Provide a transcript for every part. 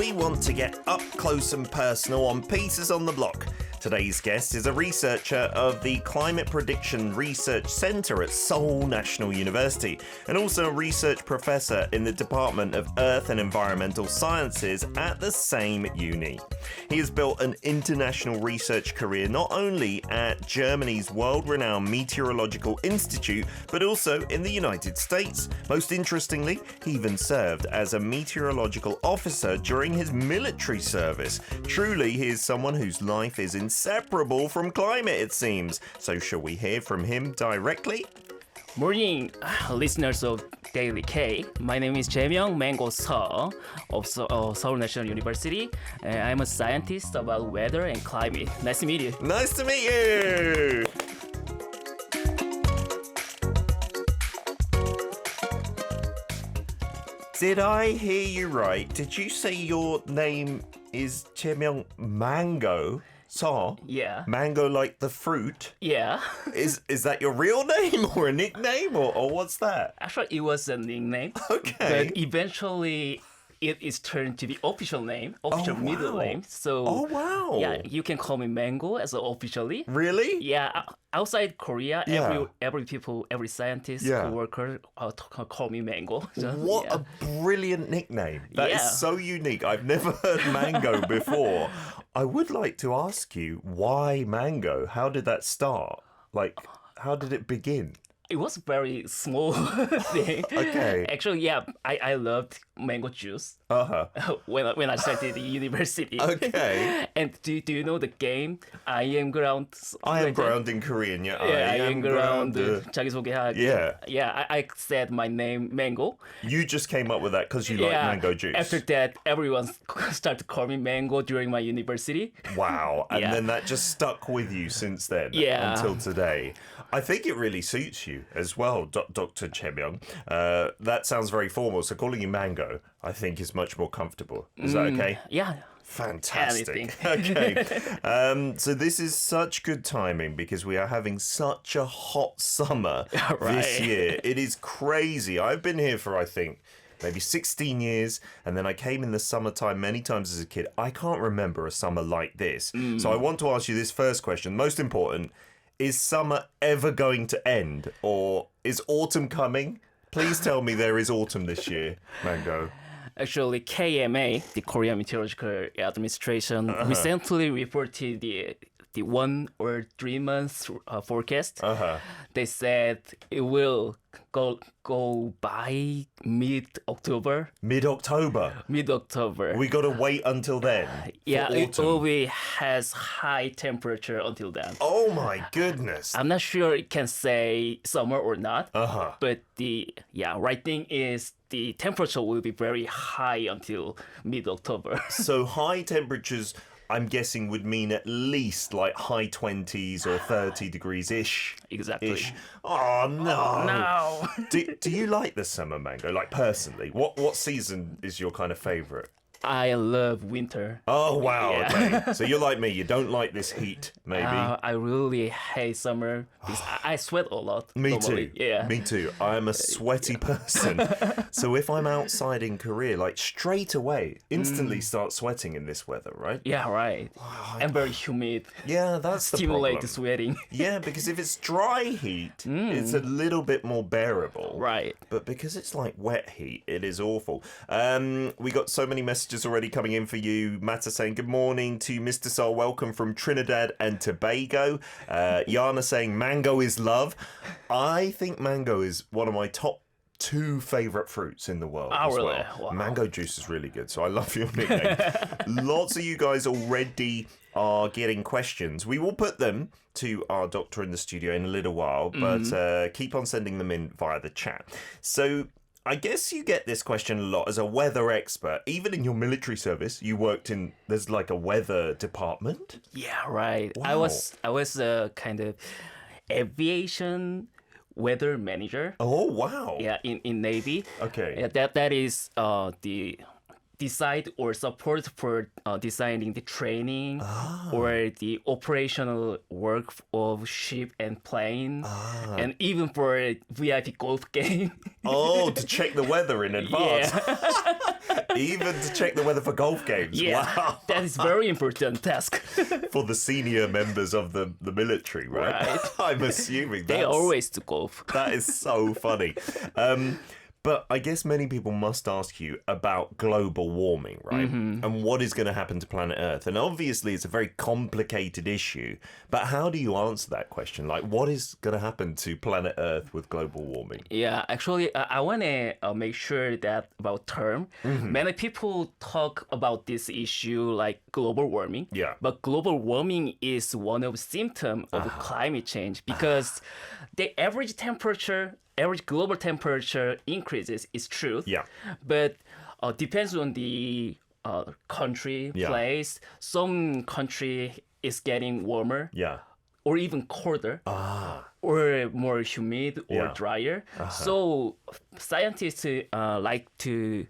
we want to get up close and personal on Pieces on the Block. Today's guest is a researcher of the Climate Prediction Research Center at Seoul National University and also a research professor in the Department of Earth and Environmental Sciences at the same uni. He has built an international research career not only at Germany's world-renowned Meteorological Institute, but also in the United States. Most interestingly, he even served as a meteorological officer during his military service. Truly, he is someone whose life is inseparable from climate, it seems. So shall we hear from him directly? Morning, listeners of Daily K. My name is Jae-myeong Mango Seo of Seoul National University. I'm a scientist about weather and climate. Nice to meet you. Nice to meet you! Did I hear you right? Did you say your name is Jae-myeong Mango Seo? Yeah. Mango like the fruit? Yeah. Is that your real name or a nickname or what's that? Actually, it was a nickname. Okay. But eventually, it is turned to the official name, official middle name. So, Oh, wow. yeah, you can call me Mango as officially. Really? Yeah, outside Korea, Yeah. every people, every scientist, Yeah. co-worker call me Mango. What Yeah. a brilliant nickname. That is Yeah. so unique. I've never heard Mango before. I would like to ask you, why Mango? How did that start? Like, how did it begin? It was a very small thing. Okay. Actually, yeah, I loved mango juice Uh-huh. when I started the university. Okay. And do you know the game I am ground? I am ground in Korean, yeah. Yeah, I am ground. ground. 자기소개하기. Yeah. Yeah, I said my name Mango. You just came up with that because you like mango juice. After that, everyone started to call me Mango during my university. Wow. And Yeah. then that just stuck with you since then Yeah. until today. I think it really suits you as well, Dr. Jae-myeong. That sounds very formal, so calling you Mango, I think, is much more comfortable. Is that okay? Yeah. Fantastic. Anything. Okay. So this is such good timing because we are having such a hot summer this Right. year. It is crazy. I've been here for, I think, maybe 16 years, and then I came in the summertime many times as a kid. I can't remember a summer like this. So I want to ask you this first question, most important. Is summer ever going to end, or is autumn coming? Please tell me there is autumn this year, Mango. Actually, KMA, the Korean Meteorological Administration, recently reported the 1 or 3 months forecast. They said it will go by mid-October. Mid-October. Mid-October. We got to wait until then. Yeah, for it autumn. will be has high temperature until then. Oh my goodness. I'm not sure it can say summer or not, Uh-huh. but the right thing is the temperature will be very high until mid-October. So high temperatures, I'm guessing, would mean at least like high 20s or 30 degrees ish. Exactly. Ish. Oh no. No. Do you like the summer, Mango? Like personally, what season is your kind of favorite? I love winter. Oh wow. Yeah. Okay. So you're like me. You don't like this heat, maybe. I really hate summer because I sweat a lot. Me normally. too. Yeah. Me too. I am a sweaty person. So if I'm outside in Korea, like straight away, instantly start sweating in this weather, right? Yeah, right. And very humid. Yeah, that's the Stimulate problem. sweating. Yeah, because if it's dry heat, it's a little bit more bearable. Right. But because it's like wet heat, it is awful. We got so many messages already coming in for you. Mata saying good morning to Mr. Sol. Welcome from Trinidad and Tobago. Yana saying mango is love. I think mango is one of my top 2 favorite fruits in the world Oh, as really? well. Wow. Mango juice is really good, so I love your nickname. Lots of you guys already are getting questions. We will put them to our doctor in the studio in a little while, but keep on sending them in via the chat. So I guess you get this question a lot as a weather expert. Even in your military service, you worked in, there's like a weather department? Yeah, right. Wow. I was a kind of aviation weather manager. Oh, wow. Yeah, in Navy. Okay. Yeah, that is the decide or support for designing the training or the operational work of ship and plane, and even for VIP golf game. Oh, to check the weather in advance. Yeah. Even to check the weather for golf games. Yeah, Wow. that is very important task. For the senior members of the military, right? Right. I'm assuming They always do golf. that is so funny. But I guess many people must ask you about global warming, right? And what is going to happen to planet Earth? And obviously, it's a very complicated issue. But how do you answer that question? Like, what is going to happen to planet Earth with global warming? Yeah, actually, I want to make sure that about term. Many people talk about this issue like global warming. Yeah. But global warming is one of symptoms of climate change because the average global temperature increases is true. Yeah. But depends on the country, Yeah. place. Some country is getting warmer Yeah. or even colder. Or more humid or Yeah. drier. So scientists like to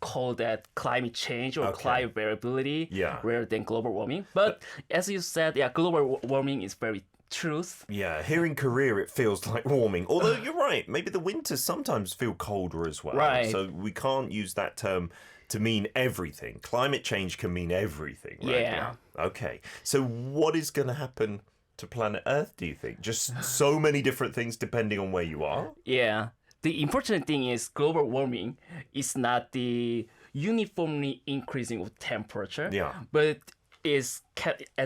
call that climate change or climate variability Yeah. rather than global warming. But as you said, yeah, global warming is very truth. Yeah, here in Korea it feels like warming. Although you're right, maybe the winters sometimes feel colder as well. Right. So we can't use that term to mean everything. Climate change can mean everything, right? Yeah. Okay. So what is going to happen to planet Earth, do you think? Just so many different things depending on where you are? Yeah. The important thing is global warming is not the uniformly increasing of temperature. Yeah. But as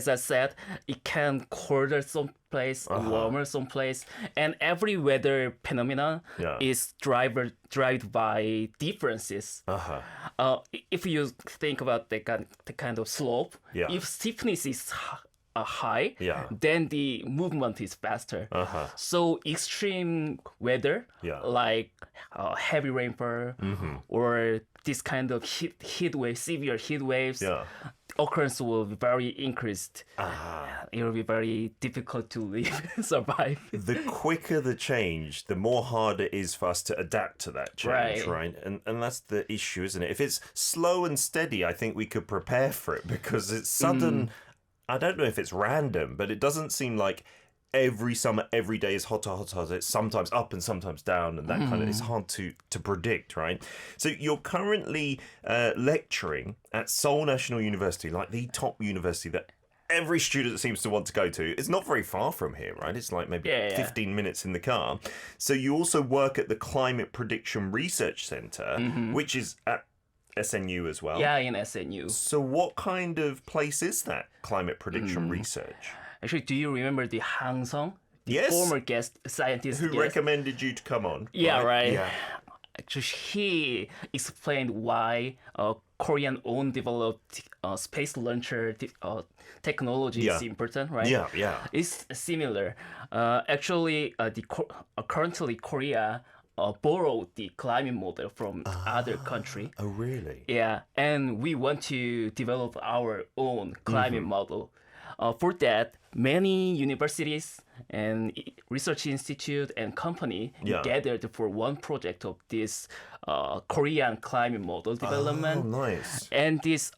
I said, it can colder someplace, warmer someplace, and every weather phenomenon Yeah. is driven by differences. If you think about the kind of slope, Yeah. if steepness is high, Yeah. then the movement is faster. So extreme weather, Yeah. like heavy rainfall or this kind of heat wave, severe heat waves, Yeah. occurrence will be very increased. It will be very difficult to live, survive. The quicker the change, the more hard it is for us to adapt to that change, right? And that's the issue, isn't it? If it's slow and steady, I think we could prepare for it because it's sudden. I don't know if it's random, but it doesn't seem like every summer, every day is hotter. It's sometimes up and sometimes down, and that kind of, it's hard to predict, right? So you're currently lecturing at Seoul National University, like the top university that every student seems to want to go to. It's not very far from here, right? It's like maybe 15 minutes in the car. So you also work at the Climate Prediction Research Center, which is at SNU as well. Yeah, in SNU. So what kind of place is that, climate prediction research? Actually, do you remember the Hang Sung? The Yes. former guest scientist. Who yes. recommended you to come on? Yeah, right. Yeah. Actually, he explained why Korean own developed space launcher technology is important, right? Yeah, yeah. It's similar. Actually, currently Korea borrowed the climate model from other country. Oh, really? Yeah, and we want to develop our own climate model. For that, many universities and research institute and company Yeah. gathered for one project of this Korean climate model development. Oh, nice. And this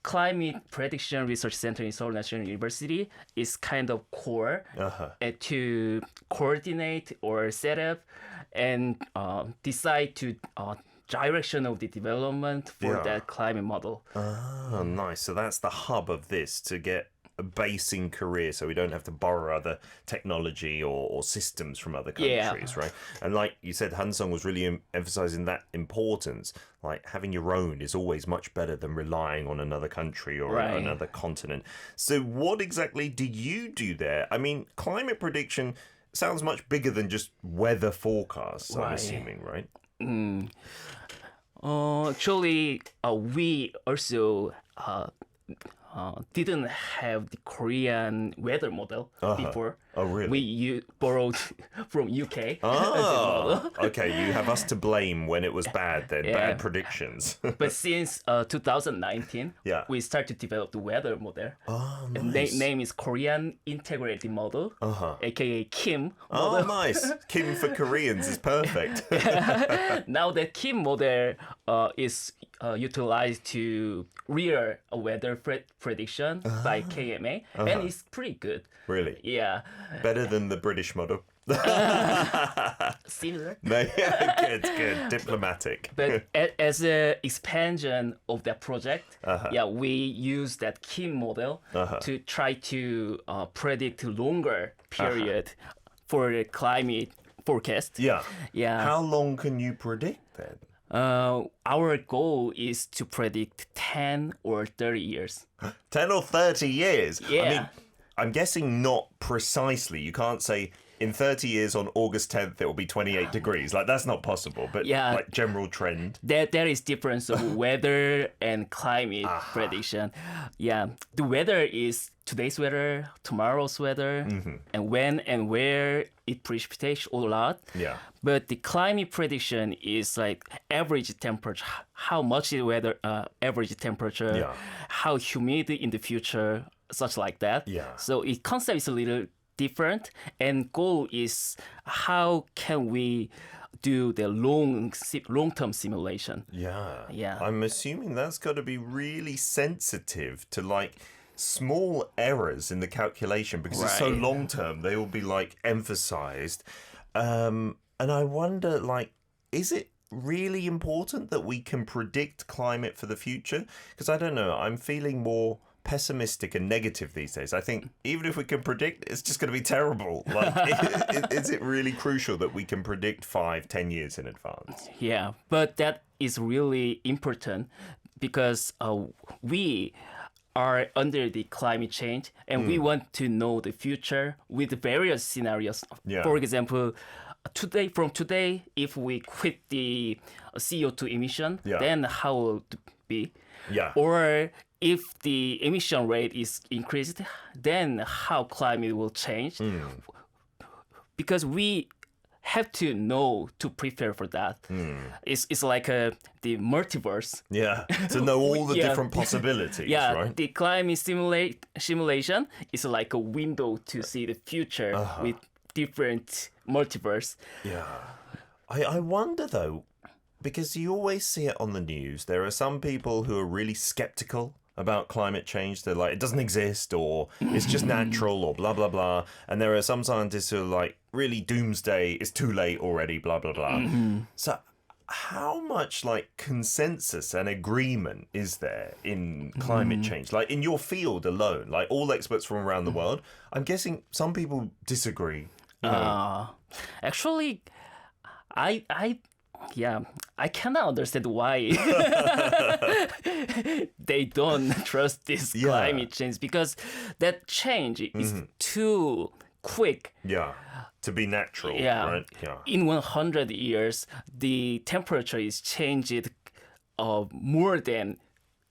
Climate Prediction Research Center in Seoul National University is kind of core to coordinate or set up and decide to direction of the development for Yeah. that climate model. Oh, nice. So that's the hub of this, to get a base in Korea so we don't have to borrow other technology or systems from other countries, right? And like you said, Hansung was really emphasizing that importance. Like having your own is always much better than relying on another country or Right. another continent. So what exactly do you do there? I mean, climate prediction sounds much bigger than just weather forecasts, I'm Right. assuming, right? Actually, we also didn't have the Korean weather model before. Oh, really? We borrowed from UK. Oh, okay. You have us to blame when it was bad then, Yeah. bad predictions. But since 2019, Yeah. we started to develop the weather model. Oh, And nice. name is Korean Integrated Model, aka KIM Oh, model. nice. Kim for Koreans is perfect. Now the KIM model is utilized to real weather prediction by KMA, and it's pretty good. Really? Yeah, Better than the British model. similar. No, yeah, good. Diplomatic. But as a expansion of that project, yeah, we use that Kim model to try to predict longer period for the climate forecast. Yeah. Yeah. How long can you predict then? Our goal is to predict 10 or 30 years. 10 or 30 years? Yeah. I mean, I'm guessing not precisely. You can't say in 30 years on August 10th it will be 28 degrees. Like, that's not possible. But Yeah. like general trend. There is difference of weather and climate prediction. Yeah, the weather is today's weather, tomorrow's weather, and when and where it precipitates a lot. Yeah. But the climate prediction is like average temperature, how much is weather, average temperature, Yeah. how humid in the future, such like that. Yeah. So its concept is a little different, and goal is how can we do the long-term simulation. Yeah. Yeah. I'm assuming that's got to be really sensitive to like small errors in the calculation because it's so Right. long term. They will be like emphasized. And I wonder, like, is it really important that we can predict climate for the future? Because I don't know, I'm feeling more pessimistic and negative these days. I think even if we can predict, it's just going to be terrible. Like, is it really crucial that we can predict 5-10 years in advance? Yeah, but that is really important because we are under the climate change and we want to know the future with various scenarios. Yeah. For example, from today, if we quit the CO2 emission, Yeah. then how will it be? Yeah. Or if the emission rate is increased, then how climate will change? Because we have to know to prepare for that. It's like the multiverse. Yeah, to know all the Yeah. different possibilities, Yeah, right? the climate simulation is like a window to see the future with different multiverse. Yeah. I wonder though, because you always see it on the news, there are some people who are really skeptical about climate change. They're like, it doesn't exist, or it's just natural, or blah, blah, blah. And there are some scientists who are like, really doomsday, it's too late already, blah, blah, blah. So how much like consensus and agreement is there in climate change? Like in your field alone, like all experts from around the world, I'm guessing some people disagree. You know? Actually, I cannot understand why they don't trust this climate change, because that change is too quick. Yeah, to be natural, Yeah. right? Yeah. In 100 years, the temperature is changed more than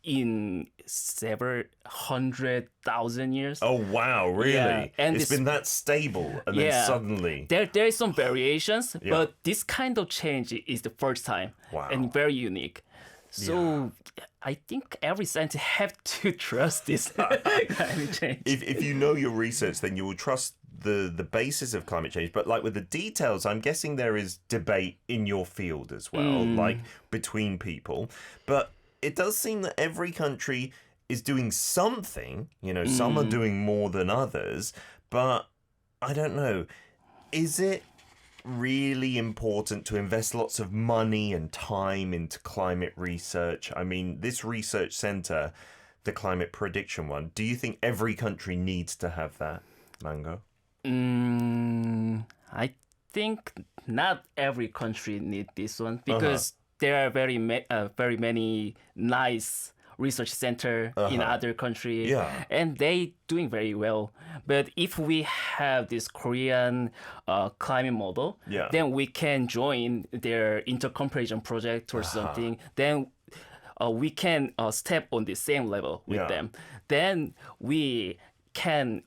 in several 100,000 years. Oh, wow, really? Yeah, and it's this- been that stable, and then Yeah. suddenly... There is some variations, but this kind of change is the first time Wow. and very unique. So I think every scientist have to trust this climate change. If you know your research, then you will trust the basis of climate change. But like with the details, I'm guessing there is debate in your field as well, like between people. But it does seem that every country is doing something. You know, some are doing more than others. But I don't know. Is it really important to invest lots of money and time into climate research? I mean, this research center, the climate prediction one, do you think every country needs to have that, Mango? I think not every country need this one, because there are very many nice research center in other countries, Yeah. and they doing very well. But if we have this Korean climate model, Yeah. then we can join their intercomparison project or something. Then we can step on the same level with Yeah. them. Then we can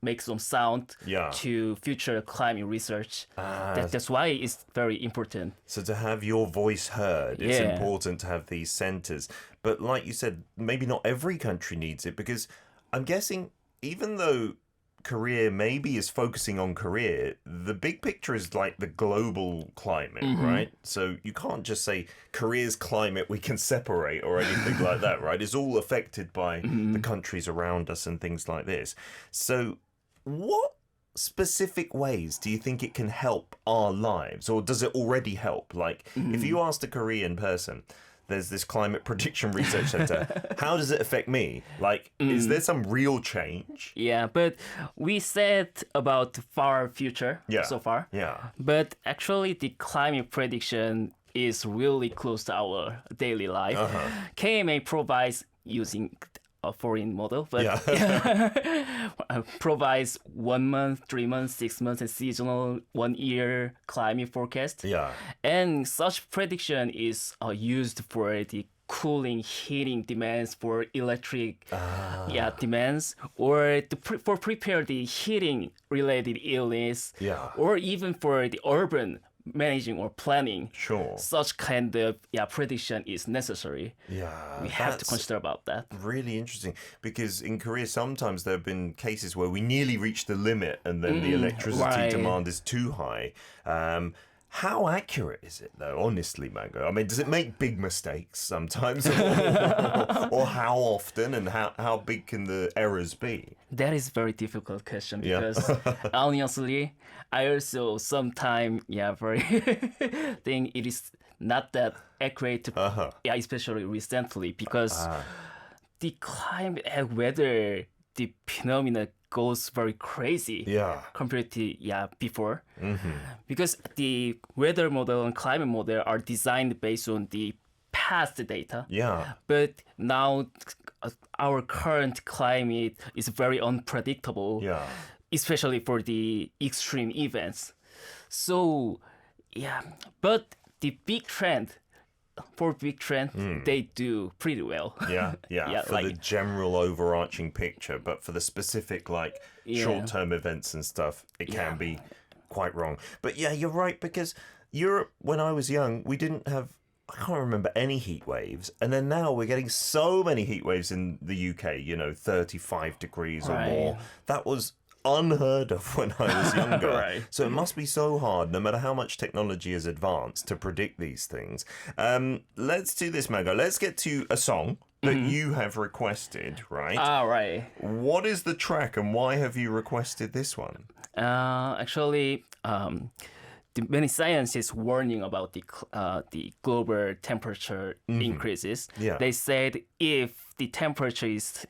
make some sound Yeah. to future climate research. That's why it's very important. So to have your voice heard, it's Yeah. important to have these centers. But like you said, maybe not every country needs it, because I'm guessing even though Korea maybe is focusing on Korea, the big picture is like the global climate, right? So you can't just say Korea's climate we can separate or anything like that, right? It's all affected by the countries around us and things like this. So what specific ways do you think it can help our lives, or does it already help? Like, if you asked a Korean person, there's this climate prediction research center, how does it affect me? Like, is there some real change? Yeah, but we said about the far future so far. Yeah. But actually, the climate prediction is really close to our daily life. KMA provides using a foreign model, but provides 1 month, 3 months, 6 months, and seasonal 1 year climate forecast. Yeah. And such prediction is used for the cooling, heating demands for electric demands, or for prepare the heating related illness, or even for the urban managing or planning. Sure. Such kind of prediction is necessary. Yeah. We have to consider about that. Really interesting, because in Korea sometimes there have been cases where we nearly reach the limit and then the electricity demand is too high. How accurate is it though, honestly, Mango? I mean, does it make big mistakes sometimes? Or how often, and how big can the errors be? That is a very difficult question, because honestly, I also sometimes very think it is not that accurate, especially recently, because the climate and weather, the phenomena goes very crazy compared to before, because the weather model and climate model are designed based on the past data, but now our current climate is very unpredictable, especially for the extreme events. So but the big trend, they do pretty well. For like, the general overarching picture, but for the specific short-term events and stuff, it can be quite wrong. But you're right, because Europe, when I was young, we didn't have, I can't remember any heat waves, and then now we're getting so many heat waves in the UK, 35 degrees or more. That was unheard of when I was younger. So it must be so hard, no matter how much technology has advanced, to predict these things. Let's do this, Mango. Let's get to a song that you have requested, right? Right. What is the track, and why have you requested this one? Actually, many scientists warning about the global temperature increases. They said if the temperature is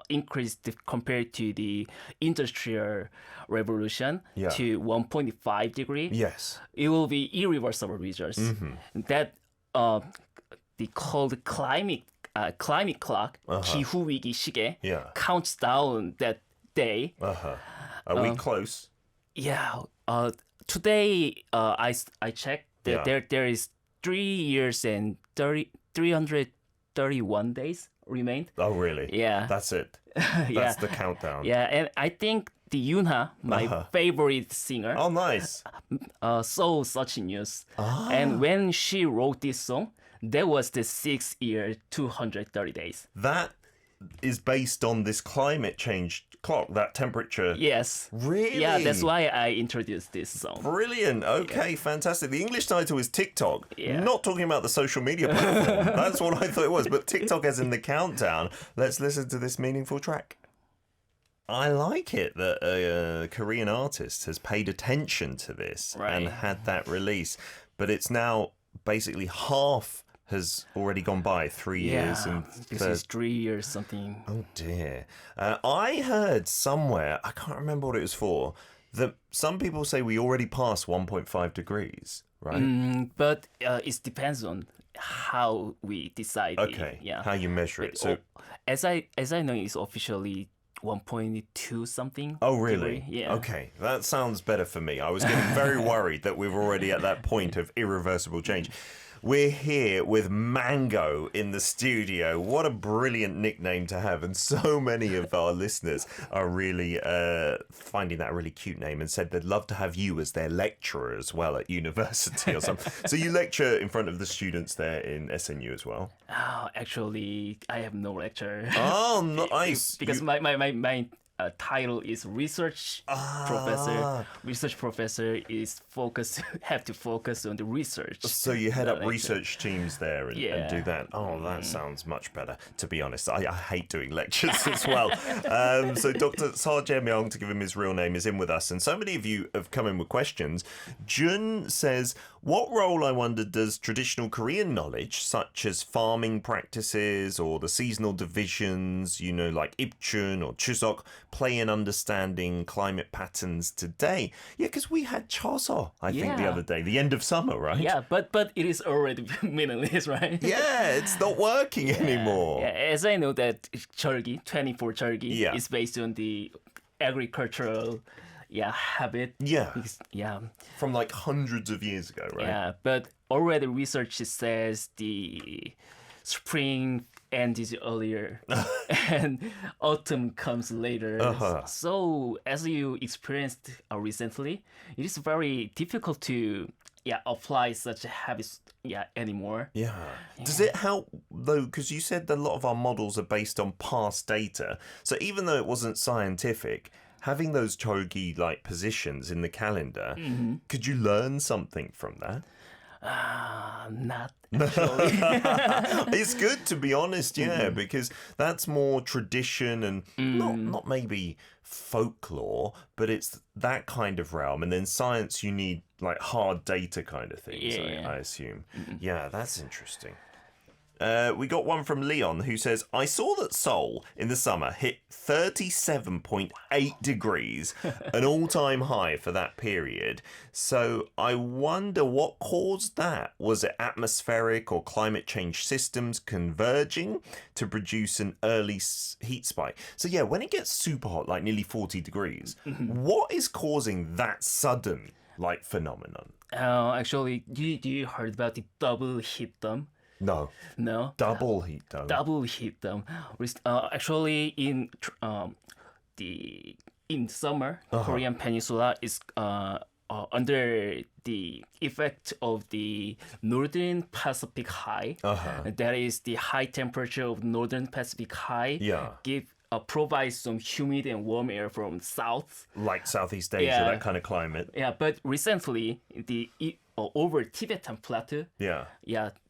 increased compared to the industrial revolution to 1.5 degree, it will be irreversible results. That the called climate clock, 기후위기 시계, counts down that day. Are we close? Today, I checked that there is 3 years and 331 days remained. Oh, really? Yeah. That's it. That's the countdown. And I think the Yoonha, my favorite singer, nice, saw such news. And when she wrote this song, that was the 6 year, 230 days. That is based on this climate change clock, that temperature. Yes. Really? Yeah, that's why I introduced this song. Brilliant. Okay, fantastic. The English title is TikTok. Not talking about the social media platform. That's what I thought it was. But TikTok as in the countdown. Let's listen to this meaningful track. I like it that a Korean artist has paid attention to this and had that release. But it's now basically half has already gone by, 3 years. And this is 3 years something. Oh dear. I heard somewhere, I can't remember what it was for, that some people say we already passed 1.5 degrees, right? But it depends on how we decide. How you measure it. So as I know, it's officially 1.2 something. Oh, really? Degree. Yeah. Okay, that sounds better for me. I was getting very worried that we're already at that point of irreversible change. We're here with Mango in the studio. What a brilliant nickname to have. And so many of our listeners are really finding that a really cute name and said they'd love to have you as their lecturer as well at university or something. So you lecture in front of the students there in SNU as well? Oh, actually, I have no lecture. Oh, nice. Because my title is research professor. Research professor is have to focus on the research. So you head up research teams there and do that. Oh, that sounds much better, to be honest. I hate doing lectures as well. So Dr. Seo Jae-myeong, to give him his real name, is in with us. And so many of you have come in with questions. Jun says, what role, I wonder, does traditional Korean knowledge, such as farming practices or the seasonal divisions, like Ipchun or Chuseok, play in understanding climate patterns today? Yeah, because we had Choso, I think, the other day, the end of summer, right? Yeah, but it is already meaningless, right? Yeah, it's not working anymore. Yeah, as I know that Cheolgi, 24 Cheolgi, is based on the agricultural habit. Yeah. Because, From like hundreds of years ago, right? Yeah, but already research says the spring ends earlier and autumn comes later. So as you experienced recently, it is very difficult to apply such habits anymore. Yeah. Does it help though? Because you said that a lot of our models are based on past data. So even though it wasn't scientific, having those chogi like positions in the calendar, could you learn something from that? Not actually. It's good, to be honest, because that's more tradition and not maybe folklore, but it's that kind of realm. And then science, you need like hard data kind of things, I assume. Yeah, that's interesting. We got one from Leon who says, I saw that Seoul in the summer hit 37.8 degrees, an all-time high for that period. So I wonder what caused that. Was it atmospheric or climate change systems converging to produce an early heat spike? So yeah, when it gets super hot, like nearly 40 degrees, what is causing that sudden like phenomenon? Actually, do you heard about the double heat dome? No. Double heat dome. Double heat dome. Actually, in summer, Korean Peninsula is under the effect of the Northern Pacific High. That is the high temperature of Northern Pacific High. Provides some humid and warm air from south, like Southeast Asia, that kind of climate. Yeah, but recently over Tibetan Plateau.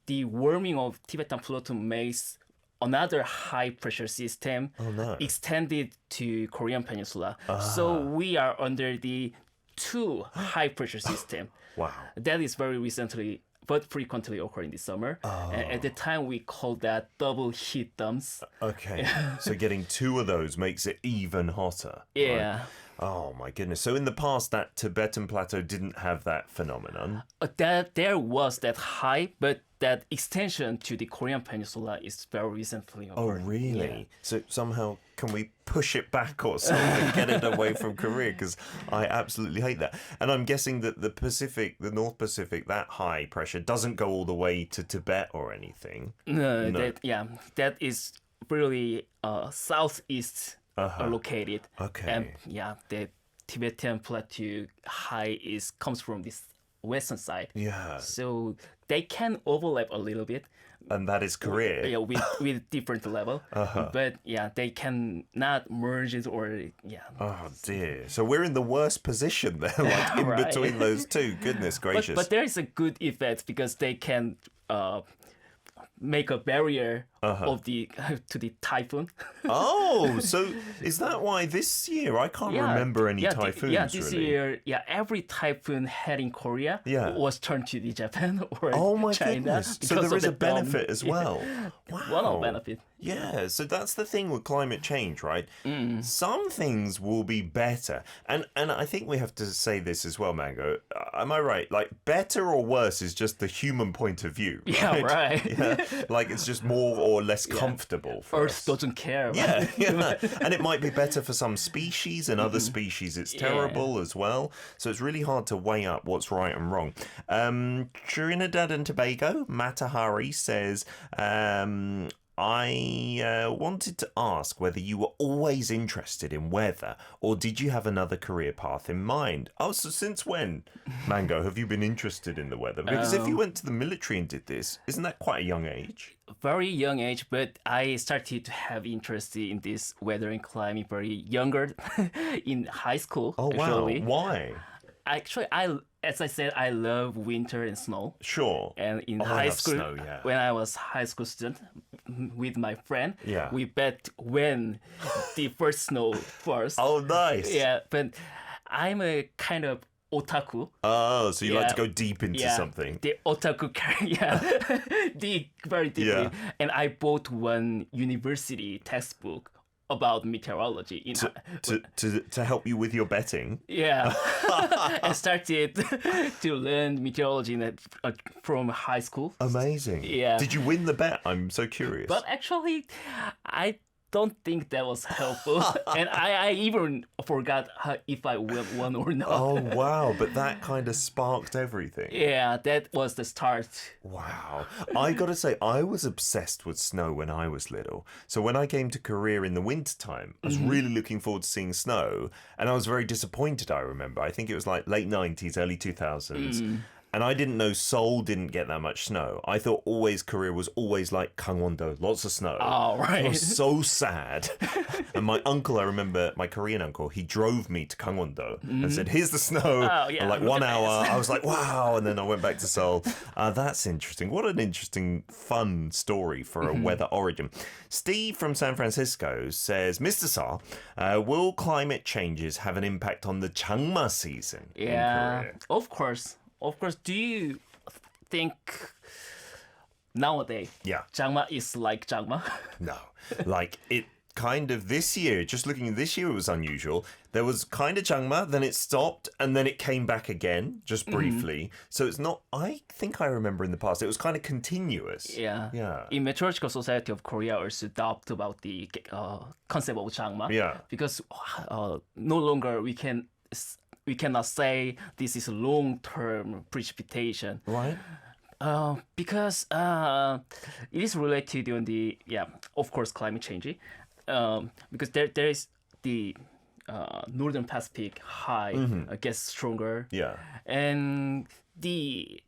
The warming of Tibetan Plateau makes another high pressure system extended to Korean Peninsula. So we are under the two high pressure system. Wow. That is very recently but frequently occurring this summer. At the time we called that double heat domes. Okay. So getting two of those makes it even hotter. Yeah. Right? Oh my goodness. So in the past that Tibetan Plateau didn't have that phenomenon? There was that high, but that extension to the Korean Peninsula is very recently occurred. Oh, really? Yeah. So somehow can we push it back or something, get it away from Korea? Because I absolutely hate that. And I'm guessing that the North Pacific, that high pressure doesn't go all the way to Tibet or anything. No. That is really southeast located. Okay. And the Tibetan Plateau high comes from this western side. Yeah. So they can overlap a little bit. And that is Korea. Yeah, with different level. But they can not merge it or Oh dear. So we're in the worst position there, like in between those two. Goodness gracious. But there is a good effect because they can make a barrier of to the typhoon. Oh, so is that why this year I can't remember any typhoons? This really. year, every typhoon heading Korea was turned to the Japan or China. Goodness. So there is a benefit as well. Wow. One of benefit. Yeah, so that's the thing with climate change, right? Some things will be better. And I think we have to say this as well, Mango. Am I right? Like, better or worse is just the human point of view. Right? Yeah, right. Yeah? Like, it's just more or less comfortable for Earth us. doesn't care. Yeah. And it might be better for some species, and other species it's terrible as well. So it's really hard to weigh up what's right and wrong. Trinidad and Tobago, Matahari says, I wanted to ask whether you were always interested in weather or did you have another career path in mind? Oh, so since when, Mango, have you been interested in the weather? Because if you went to the military and did this, isn't that quite a young age? Very young age, but I started to have interest in this weather and climate very younger in high school. Oh, actually. wow. Why? Actually, as I said, I love winter and snow. Sure. And in I high love school, snow, yeah. when I was high school student with my friend, Yeah. we bet when the first snow falls. Oh, nice. Yeah, but I'm a kind of otaku. Oh, so you like to Yeah. go deep into something. The otaku deep, very deeply. Yeah. And I bought one university textbook about meteorology in To help you with your betting. yeah. I started to learn meteorology from high school. Amazing. Yeah. Did you win the bet? I'm so curious. But actually, I don't think that was helpful. And I even forgot if I won or not. Oh, wow. But that kind of sparked everything. Yeah, that was the start. Wow. I got to say, I was obsessed with snow when I was little. So when I came to Korea in the wintertime, I was really looking forward to seeing snow. And I was very disappointed, I remember. I think it was like late 90s, early 2000s. And I didn't know Seoul didn't get that much snow. I thought Korea was always like Gangwon-do, lots of snow. Oh, So I right. was so sad. And my uncle, I remember, my Korean uncle, he drove me to Gangwon-do and said, here's the snow. Oh, yeah, And like look 1 at hour. this. I was like, wow. And then I went back to Seoul. That's interesting. What an interesting, fun story for a weather origin. Steve from San Francisco says, Mr. Seo, will climate changes have an impact on the Changma season in Yeah, Korea? of course. Of course. Do you think nowadays Yeah. Changma is like Changma? No. Like it kind of this year, just looking at this year, it was unusual. There was kind of Changma, then it stopped, and then it came back again, just briefly. So it's not, I think I remember in the past, it was kind of continuous. Yeah. Yeah. In Meteorological Society of Korea also talked about the concept of Changma. Yeah. Because no longer we cannot say this is long-term precipitation. Right? Because it is related on the of course climate change. Because there is the northern Pacific high gets stronger. Yeah. And the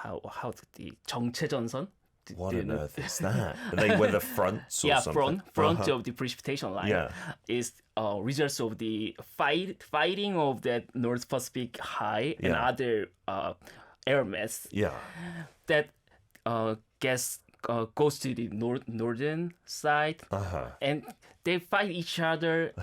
the 정체전선. What Do you on know? earth is that? Are they weather fronts or Yeah, something? front of the precipitation line Yeah. is results of the fighting of that North Pacific high and Yeah. other air mass Yeah. that goes to the northern side, and they fight each other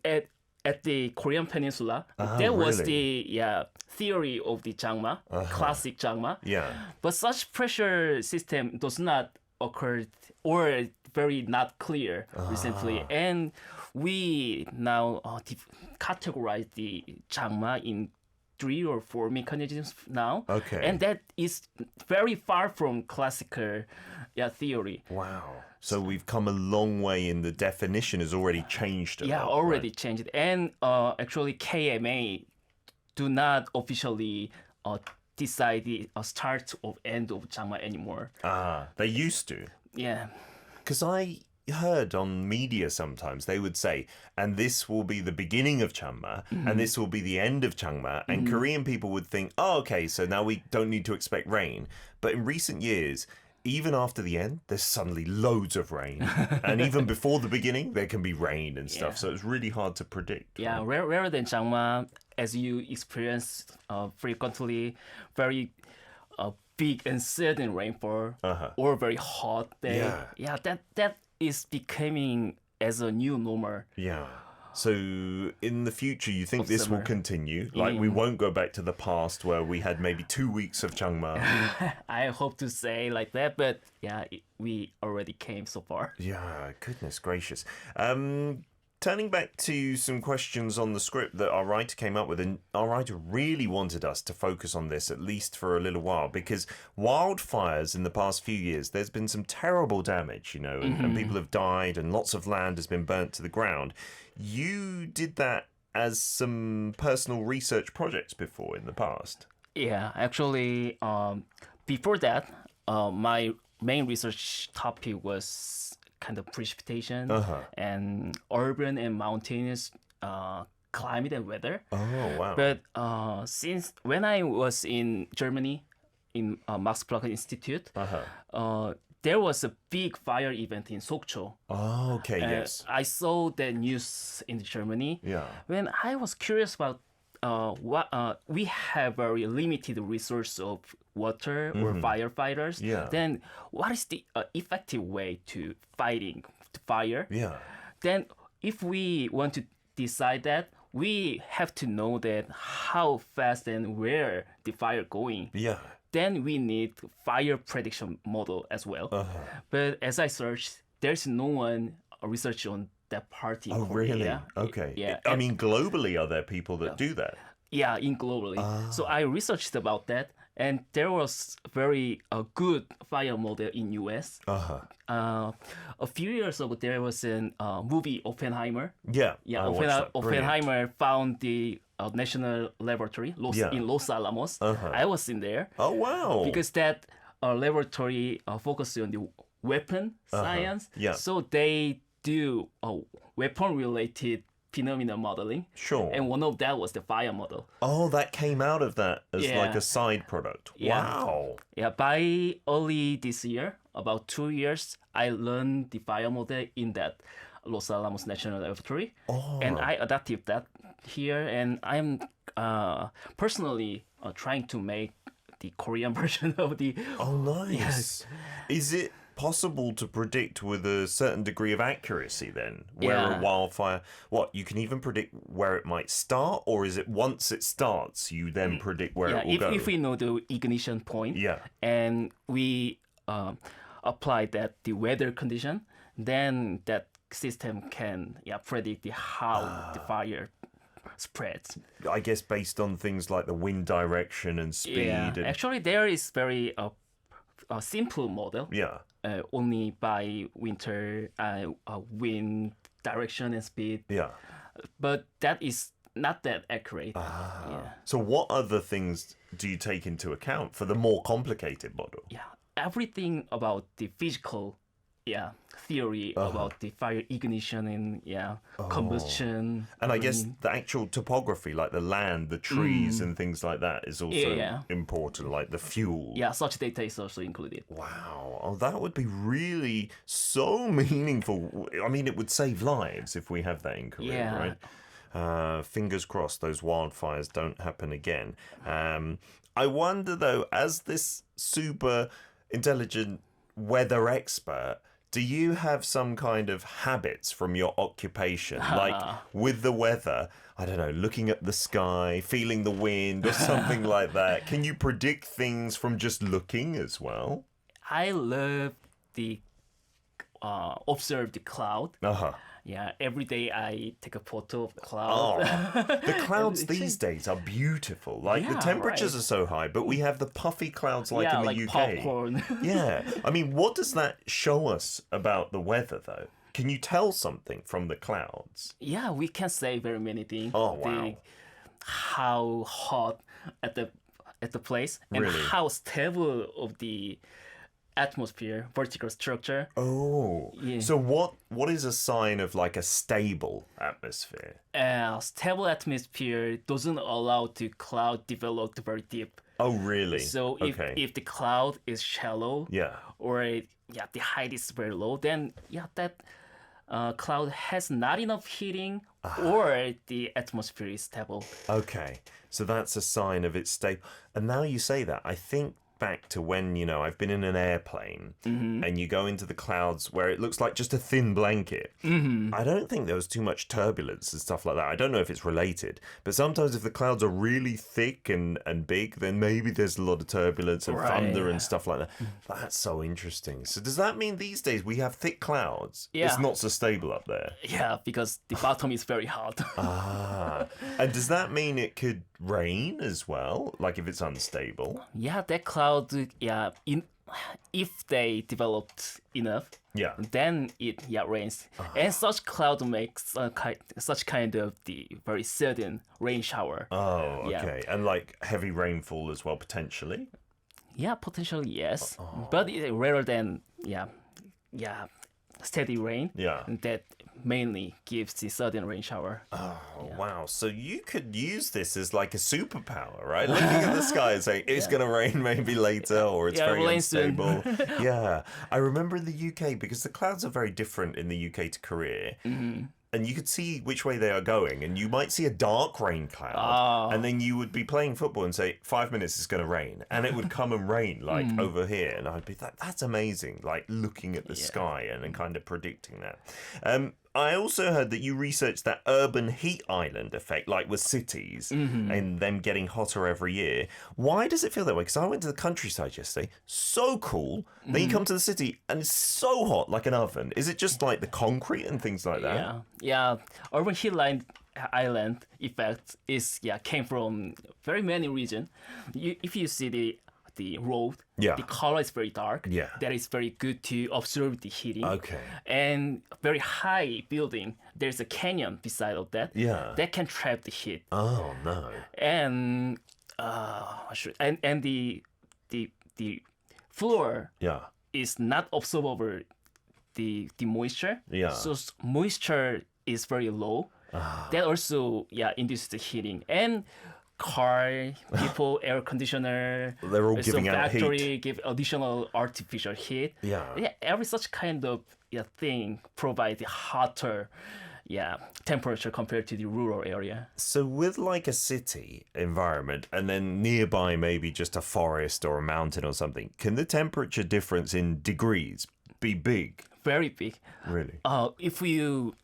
at the Korean Peninsula. That was really? the theory of the Changma, classic Changma. Yeah. But such pressure system does not occur or very not clear recently. And we now categorize the Changma in 3 or 4 mechanisms now. Okay. And that is very far from classical theory. Wow. So we've come a long way in the definition has already changed a lot. Already right? changed. And actually KMA do not officially decide the start of end of Changma anymore. They used to. Yeah. Because I heard on media sometimes they would say, and this will be the beginning of Changma, and this will be the end of Changma, and Korean people would think, oh, okay, so now we don't need to expect rain. But in recent years, even after the end, there's suddenly loads of rain. And even before the beginning, there can be rain and stuff. Yeah. So it's really hard to predict. Yeah, rather than Changma, as you experience frequently, very big and sudden rainfall or very hot day. Yeah. That is becoming as a new normal. Yeah. So in the future, you think Of this will summer. continue? Like we won't go back to the past where we had maybe 2 weeks of Changma. I hope to say like that, but we already came so far. Yeah, goodness gracious. Turning back to some questions on the script that our writer came up with, and our writer really wanted us to focus on this at least for a little while, because wildfires in the past few years, there's been some terrible damage, you know, and people have died and lots of land has been burnt to the ground. You did that as some personal research projects before in the past. Yeah, actually, before that, my main research topic was kind of precipitation and urban and mountainous climate and weather. Oh, wow. But since when I was in Germany, in Max Planck Institute, there was a big fire event in Sokcho. Oh, okay, yes. I saw the news in Germany. Yeah. When I was curious about what we have very limited resource of water or firefighters. Yeah. Then what is the effective way to fighting the fire? Yeah. Then if we want to decide that, we have to know that how fast and where the fire going. Yeah. Then we need fire prediction model as well. But as I searched, there's no one research on that part in Oh, Korea. really? Okay. Yeah. I mean, globally, are there people that do that? Yeah, in globally. So I researched about that, and there was very good fire model in US. A few years ago, there was a movie Oppenheimer. Yeah. Yeah, I watched that. Brilliant. Oppenheimer found the national laboratory in Los Alamos. I was in there. Oh, wow. Because that laboratory focuses on the weapon science. Yeah. So they do weapon-related phenomena modeling. Sure. And one of that was the fire model. Oh, that came out of that as Yeah. like a side product. Yeah. Wow. Yeah, by early this year, about 2 years, I learned the fire model in that Los Alamos National Laboratory. And I adapted that here, and I'm personally trying to make the Korean version of the... Oh, nice. Yes. Is it possible to predict with a certain degree of accuracy then where a wildfire, you can even predict where it might start, or is it once it starts you then predict where it will go? If we know the ignition point and we apply that the weather condition, then that system can predict how the fire spreads. I guess based on things like the wind direction and speed. Yeah, and... actually there is very a simple model. Yeah. Only by winter, wind direction and speed. Yeah. But that is not that accurate. Yeah. So what other things do you take into account for the more complicated model? Yeah, everything about the physical theory about the fire ignition and combustion. And I guess the actual topography, like the land, the trees and things like that is also important, like the fuel. Yeah, such data is also included. Wow. Oh, that would be really so meaningful. I mean, it would save lives if we have that in Korea, right? Fingers crossed those wildfires don't happen again. I wonder, though, as this super intelligent weather expert, do you have some kind of habits from your occupation? Like with the weather, I don't know, looking at the sky, feeling the wind or something like that. Can you predict things from just looking as well? I love the observe the cloud. Yeah, every day I take a photo of the cloud. The clouds these days are beautiful. Like the temperatures are so high, but we have the puffy clouds like in the UK. Popcorn. Yeah. I mean, what does that show us about the weather, though? Can you tell something from the clouds? Yeah, we can say very many things. Oh, wow. How hot at the place and Really? how stable of the atmosphere, vertical structure. Oh. Yeah. So what is a sign of like a stable atmosphere? Stable atmosphere doesn't allow the cloud develop very deep. Oh, really? So if the cloud is shallow, or the height is very low, then that cloud has not enough heating, or the atmosphere is stable. Okay, so that's a sign of its stable. And now you say that, I think back to when, I've been in an airplane and you go into the clouds where it looks like just a thin blanket. I don't think there was too much turbulence and stuff like that. I don't know if it's related, but sometimes if the clouds are really thick and big, then maybe there's a lot of turbulence and thunder and stuff like that. That's so interesting. So does that mean these days we have thick clouds? Yeah. It's not so stable up there. Yeah, because the bottom is very hot. And does that mean it could rain as well? Like if it's unstable? Yeah, that cloud, if they developed enough, then it rains. And such cloud makes such kind of the very sudden rain shower. Oh, okay. And like heavy rainfall as well, potentially? Yeah, potentially yes, but rather than steady rain. Yeah. That mainly gives the sudden rain shower. Oh, wow. So you could use this as like a superpower, right? Looking at the sky and saying, it's going to rain maybe later or it's very rain soon. unstable. Yeah. I remember in the UK, because the clouds are very different in the UK to Korea. And you could see which way they are going, and you might see a dark rain cloud, and then you would be playing football and say, 5 minutes is going to rain, and it would come and rain like over here, and I'd be like, that's amazing, like looking at the sky and kind of predicting that. I also heard that you researched that urban heat island effect, like with cities and them getting hotter every year. Why does it feel that way? Because I went to the countryside yesterday, so cool. Then you come to the city and it's so hot, like an oven. Is it just like the concrete and things like that? Yeah. Urban heat island effect came from very many regions. If you see the road, the color is very dark. Yeah. That is very good to observe the heating. Okay. And very high building, there's a canyon beside of that. Yeah. That can trap the heat. Oh no. And the floor is not absorbable the moisture. Yeah. So moisture is very low. That also induces the heating. And car, people, air conditioner, they're all giving out factory heat. Give additional artificial heat. Yeah. Every such kind of thing provides a hotter temperature compared to the rural area. So with like a city environment and then nearby maybe just a forest or a mountain or something, can the temperature difference in degrees be big? Very big. Really? If you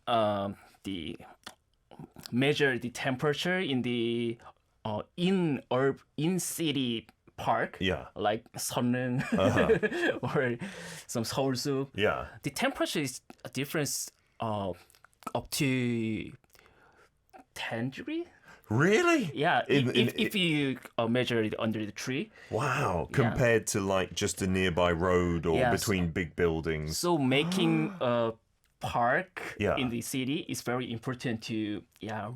measure the temperature in the in city park, like Seoul or some Seoul Soup, the temperature is a difference up to 10 degrees. Really? Yeah, if you measure it under the tree. Wow, compared to like just a nearby road or between big buildings. So making a park in the city is very important to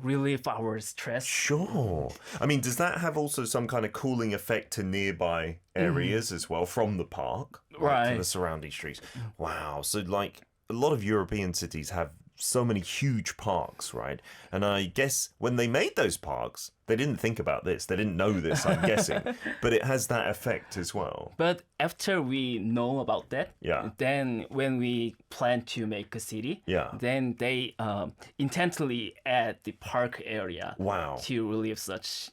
relieve our stress. Sure. I mean, does that have also some kind of cooling effect to nearby areas as well from the park? Right. To the surrounding streets. Wow. So like a lot of European cities have so many huge parks, right? And I guess when they made those parks, they didn't think about this. They didn't know this, I'm guessing. But it has that effect as well. But after we know about that, then when we plan to make a city, then they intently add the park area to relieve such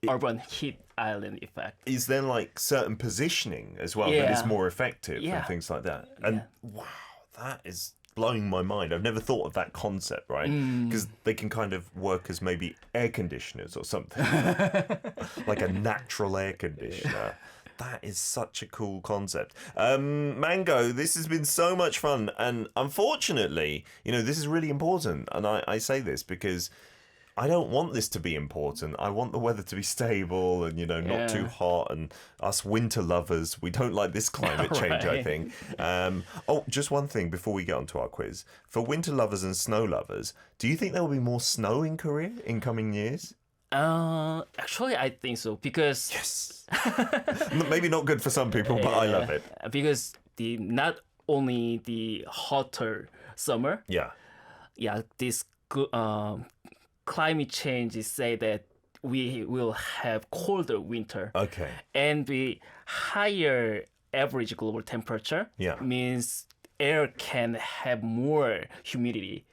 urban heat island effect. Is there like certain positioning as well that is more effective and things like that? And wow, that is blowing my mind. I've never thought of that concept, right? Because they can kind of work as maybe air conditioners or something. Like a natural air conditioner. That is such a cool concept. Mango, this has been so much fun. And unfortunately, this is really important. And I say this because I don't want this to be important. I want the weather to be stable and, not too hot. And us winter lovers, we don't like this climate change, I think. Just one thing before we get onto our quiz. For winter lovers and snow lovers, do you think there will be more snow in Korea in coming years? Actually, I think so because... Yes! Maybe not good for some people, but I love it. Because not only the hotter summer. This climate change is say that we will have colder winter. Okay. And the higher average global temperature means air can have more humidity.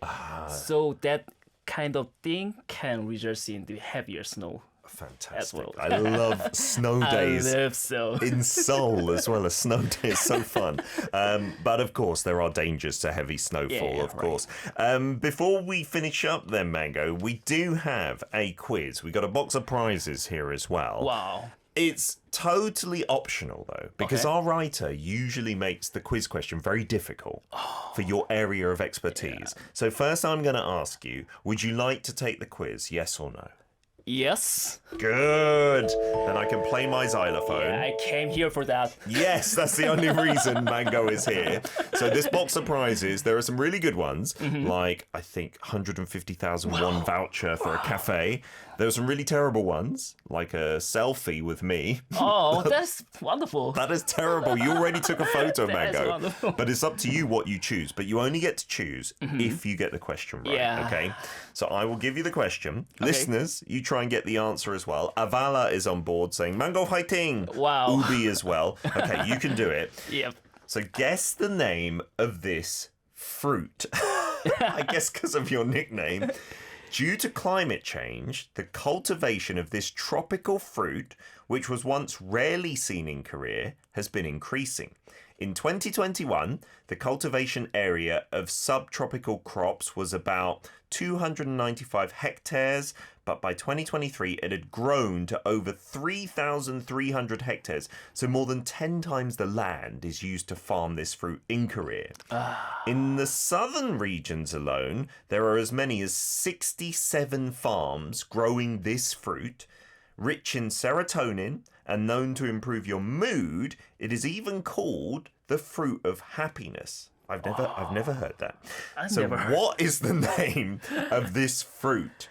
So that kind of thing can result in the heavier snow. Fantastic. Well. I love snow days I love so. in Seoul as well. A snow day is so fun. But of course, there are dangers to heavy snowfall, of course. Before we finish up then, Mango, we do have a quiz. We got a box of prizes here as well. Wow. It's totally optional, though, because our writer usually makes the quiz question very difficult for your area of expertise. So first I'm going to ask you, would you like to take the quiz, yes or no? Yes. Good. Then I can play my xylophone. I came here for that. Yes, that's the only reason Mango is here. So this box of prizes, there are some really good ones, like I think 150,000 won voucher for a cafe. There are some really terrible ones, like a selfie with me. Oh, that's wonderful. That is terrible. You already took a photo, That is Mango. wonderful. But it's up to you what you choose. But you only get to choose if you get the question right. Yeah. Okay. So I will give you the question. Listeners, you try and get the answer as well. Avala is on board saying Mango fighting. Wow. Ubi as well. Okay, you can do it. Yep. So guess the name of this fruit. I guess because of your nickname. Due to climate change, the cultivation of this tropical fruit, which was once rarely seen in Korea, has been increasing. In 2021, the cultivation area of subtropical crops was about 295 hectares, but by 2023 it had grown to over 3,300 hectares, so more than 10 times the land is used to farm this fruit in Korea. In the southern regions alone, there are as many as 67 farms growing this fruit. Rich in serotonin and known to improve your mood, it is even called the fruit of happiness. I've never heard that. What is the name of this fruit?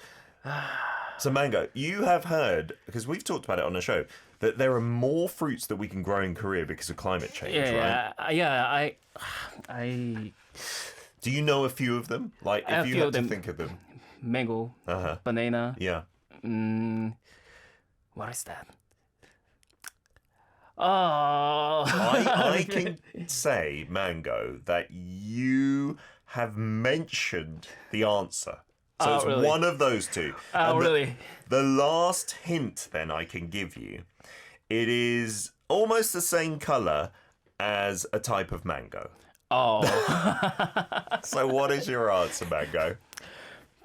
So Mango, you have heard, because we've talked about it on the show, that there are more fruits that we can grow in Korea because of climate change, right? I Do you know a few of them? Like, A if you few had of to them. think of them. mango, Uh-huh. banana. Yeah. What is that? Oh, I can say, Mango, that you have mentioned the answer. So Oh, it's really? one of those two. Oh, And really? The last hint then I can give you, it is almost the same color as a type of mango. Oh, So what is your answer, Mango?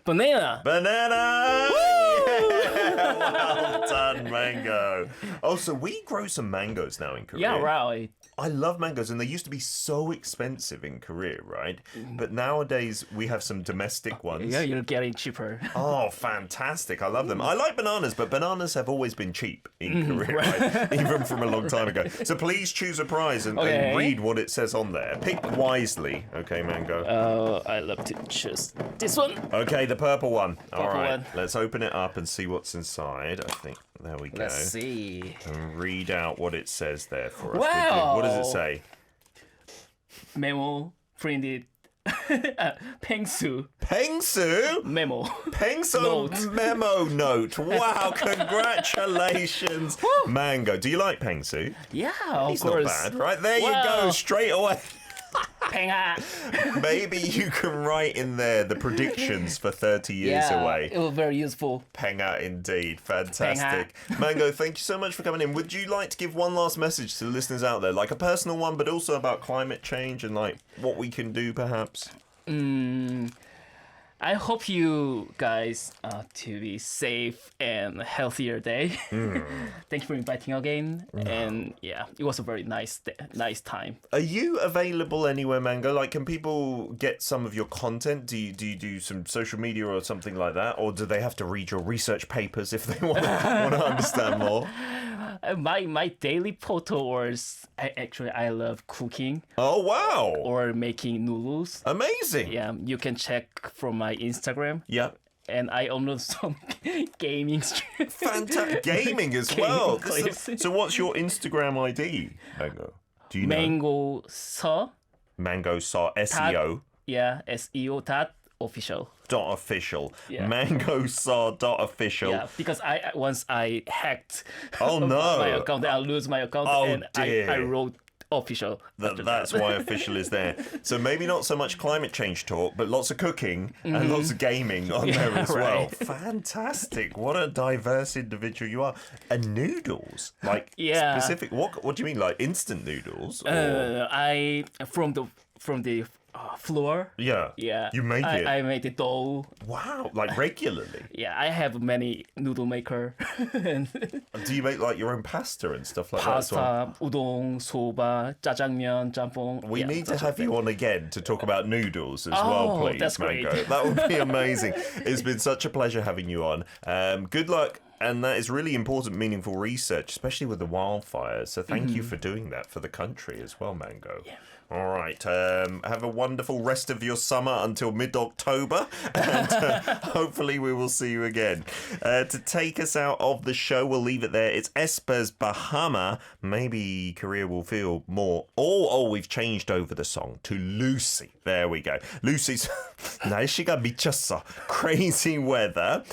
banana. Banana! Yeah! Well done, Mango. Oh, so we grow some mangoes now in Korea. Yeah, right. I love mangoes, and they used to be so expensive in Korea, right? But nowadays we have some domestic ones. Yeah, you're getting cheaper. Oh, fantastic. I love them. I like bananas, but bananas have always been cheap in Korea, right? Even from a long time ago. So please choose a prize and Okay. read what it says on there. Pick wisely, okay, Mango? I love to choose this one. Okay, the purple one. All Purple right, one. let's open it up and see what's inside. I think, there we go. Let's see. And read out what it says there for us. would Wow. you? What does it say? Memo printed. Pengsu Pengsu? memo. Pengsu Note. memo note. Wow, congratulations. Mango. Do you like Pengsu? Yeah, of It's course. not bad, right? There you Wow. go, straight away. Penga. Maybe you can write in there the predictions for 30 years Yeah, away. it was very useful. Penga indeed. Fantastic. Mango, thank you so much for coming in. Would you like to give one last message to the listeners out there? Like a personal one, but also about climate change and like what we can do perhaps? I hope you guys to be safe and healthier day. Thank you for inviting again. And yeah, it was a very nice time. Are you available anywhere, Mango? Like, can people get some of your content? Do you do some social media or something like that? Or do they have to read your research papers if they want to understand more? My daily photo was I love cooking Oh, wow. or making noodles. Amazing. Yeah, you can check from my Instagram. Yeah. And I upload some gaming streams. Fantastic. Gaming as well. Gaming This is- clips. so what's your Instagram ID, Mango? Do you know? Mango so Mango Saw SEO. yeah SEO dot official. .official. Yeah. Mango Saw .official. Yeah, because I once I hacked Oh, no. my account, I lose my account, Oh, and dear. I wrote official. after That's that. why official is there. So maybe not so much climate change talk, but lots of cooking and lots of gaming on there as well. right. Fantastic. What a diverse individual you are. And noodles. Like Yeah. specific what do you mean? Like instant noodles? Or... I from the flour. Yeah. Yeah. You make it? I made the dough. Wow, like regularly? Yeah, I have many noodle maker. And Do you make like your own pasta and stuff like that as well? pasta, udon, soba, jjajangmyeon, jjampong. We yeah, need to such have a you thing. on again to talk about noodles as well, Oh, please, that's great. Mango. That would be amazing. It's been such a pleasure having you on. Good luck. And that is really important, meaningful research, especially with the wildfires. So thank you for doing that for the country as well, Mango. Yeah. All right. Have a wonderful rest of your summer until mid-October. And hopefully we will see you again. To take us out of the show, we'll leave it there. It's Esper's Bahama. Maybe Korea will feel more... Oh, we've changed over the song to Lucy. There we go. Lucy's 날씨가 미쳤어. Crazy weather,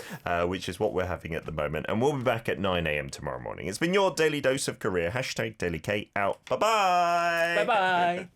which is what we're having at the moment. And we'll be back at 9 a.m. tomorrow morning. It's been your Daily Dose of Korea. #DailyK out. Bye-bye. Bye-bye.